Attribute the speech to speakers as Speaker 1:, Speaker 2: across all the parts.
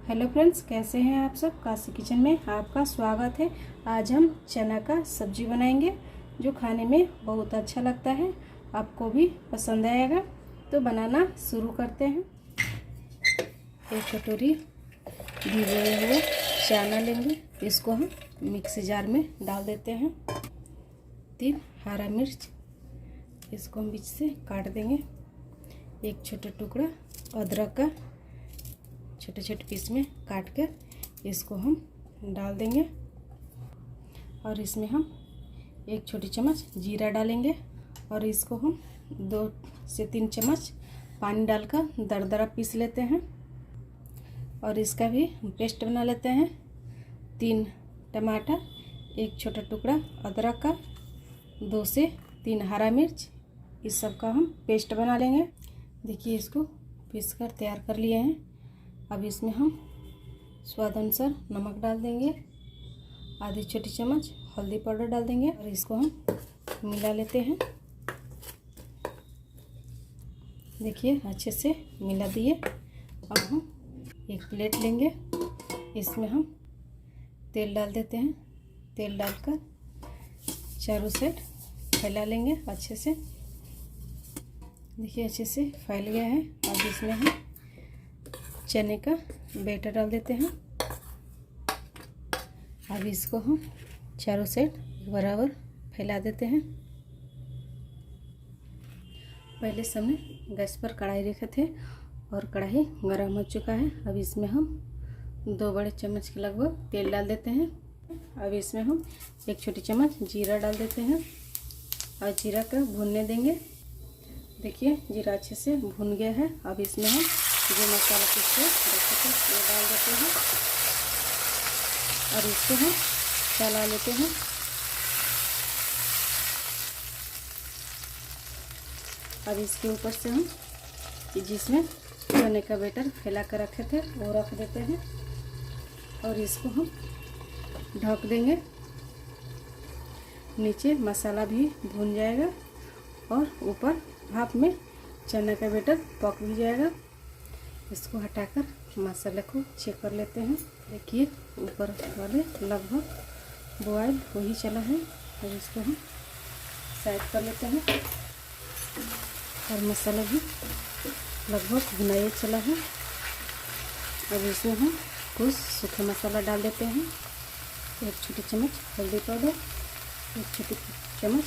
Speaker 1: Hello friends, कैसे हैं आप सब। काशी किचन में आपका स्वागत है। आज हम चना का सब्जी बनाएंगे जो खाने में बहुत अच्छा लगता है, आपको भी पसंद आएगा। तो बनाना शुरू करते हैं। एक कटोरी भिगोए हुए चना लेंगे, इसको हम मिक्सी जार में डाल देते हैं। 3 हरा मिर्च, इसको हम बीच से काट देंगे। एक छोटा टुकड़ा अदरक का छोटे छोटे पीस में काट कर इसको हम डाल देंगे। और इसमें हम 1 छोटी चम्मच जीरा डालेंगे और इसको हम 2 से 3 चम्मच पानी डालकर दरदरा पीस लेते हैं। और इसका भी पेस्ट बना लेते हैं। 3 टमाटर, 1 छोटा टुकड़ा अदरक का, 2 से 3 हरा मिर्च, इस सब का हम पेस्ट बना लेंगे। देखिए, इसको पीस कर तैयार कर लिए हैं। अब इसमें हम स्वाद अनुसार नमक डाल देंगे, आधी छोटी चम्मच हल्दी पाउडर डाल देंगे और इसको हम मिला लेते हैं। देखिए, अच्छे से मिला दिए। अब हम एक प्लेट लेंगे, इसमें हम तेल डाल देते हैं। तेल डालकर चारों साइड फैला लेंगे अच्छे से। देखिए, अच्छे से फैल गया है। अब इसमें हम चने का बैटर डाल देते हैं। अब इसको हम चारों साइड बराबर फैला देते हैं। पहले से हमने गैस पर कढ़ाई रखे थे और कढ़ाई गर्म हो चुका है। अब इसमें हम 2 बड़े चम्मच के लगभग तेल डाल देते हैं। अब इसमें हम 1 छोटी चम्मच जीरा डाल देते हैं और जीरा का भूनने देंगे। देखिए, जीरा अच्छे से भून गया है। अब इसमें हम जो मसाला पीस के रखे थे वो डाल देते हैं और इसको हम चला लेते हैं। अब इसके ऊपर से हम जिसमें चने का बैटर फैला कर रखे थे वो रख देते हैं और इसको हम ढक देंगे। नीचे मसाला भी भून जाएगा और ऊपर भाप में चना का बैटर पक भी जाएगा। इसको हटाकर मसाले को चेक कर लेते हैं। देखिए, ऊपर वाले लगभग बॉयल हो ही चला है और इसको हम साइड कर लेते हैं। और मसाला भी लगभग भुनाया चला है। अब इसमें हम कुछ सूखा मसाला डाल देते हैं। 1 छोटी चम्मच हल्दी पाउडर, 1 छोटी चम्मच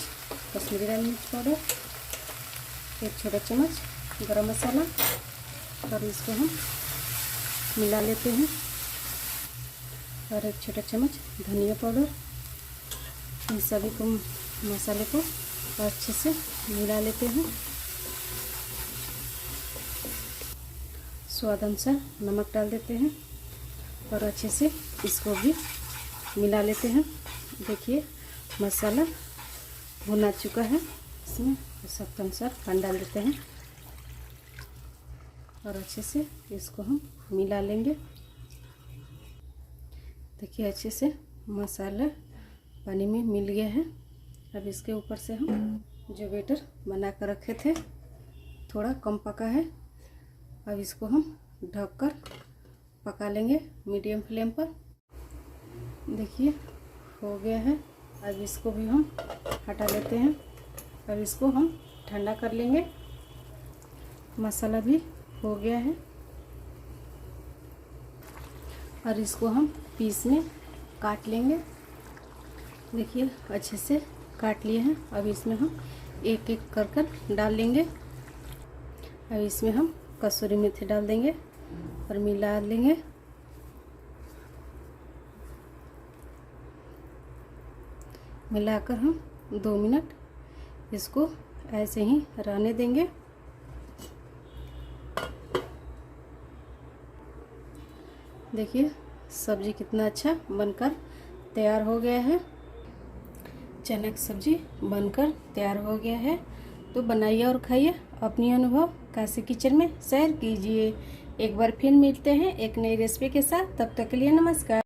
Speaker 1: कश्मीरी लाल मिर्च पाउडर, 1 छोटा चम्मच गरम मसाला और इसको हम मिला लेते हैं। और 1 छोटा चम्मच धनिया पाउडर। इन सभी को मसाले को अच्छे से मिला लेते हैं। स्वाद अनुसार नमक डाल देते हैं और अच्छे से इसको भी मिला लेते हैं। देखिए, मसाला भुना चुका है। इसमें स्वाद अनुसार पानी डाल देते हैं और अच्छे से इसको हम मिला लेंगे। देखिए, अच्छे से मसाला पानी में मिल गया है। अब इसके ऊपर से हम जो बैटर बना कर रखे थे थोड़ा कम पका है। अब इसको हम ढककर पका लेंगे मीडियम फ्लेम पर। देखिए, हो गया है। अब इसको भी हम हटा लेते हैं। अब इसको हम ठंडा कर लेंगे। मसाला भी हो गया है और इसको हम पीस में काट लेंगे। देखिए, अच्छे से काट लिए हैं। अब इसमें हम एक एक कर कर डाल लेंगे। अब इसमें हम कसूरी मेथी डाल देंगे और मिला लेंगे। मिलाकर हम 2 मिनट इसको ऐसे ही रहने देंगे। देखिए, सब्जी कितना अच्छा बनकर तैयार हो गया है। चना की सब्जी बनकर तैयार हो गया है। तो बनाइए और खाइए। अपनी अनुभव काशी किचन में शेयर कीजिए। एक बार फिर मिलते हैं एक नई रेसिपी के साथ। तब तक के लिए नमस्कार।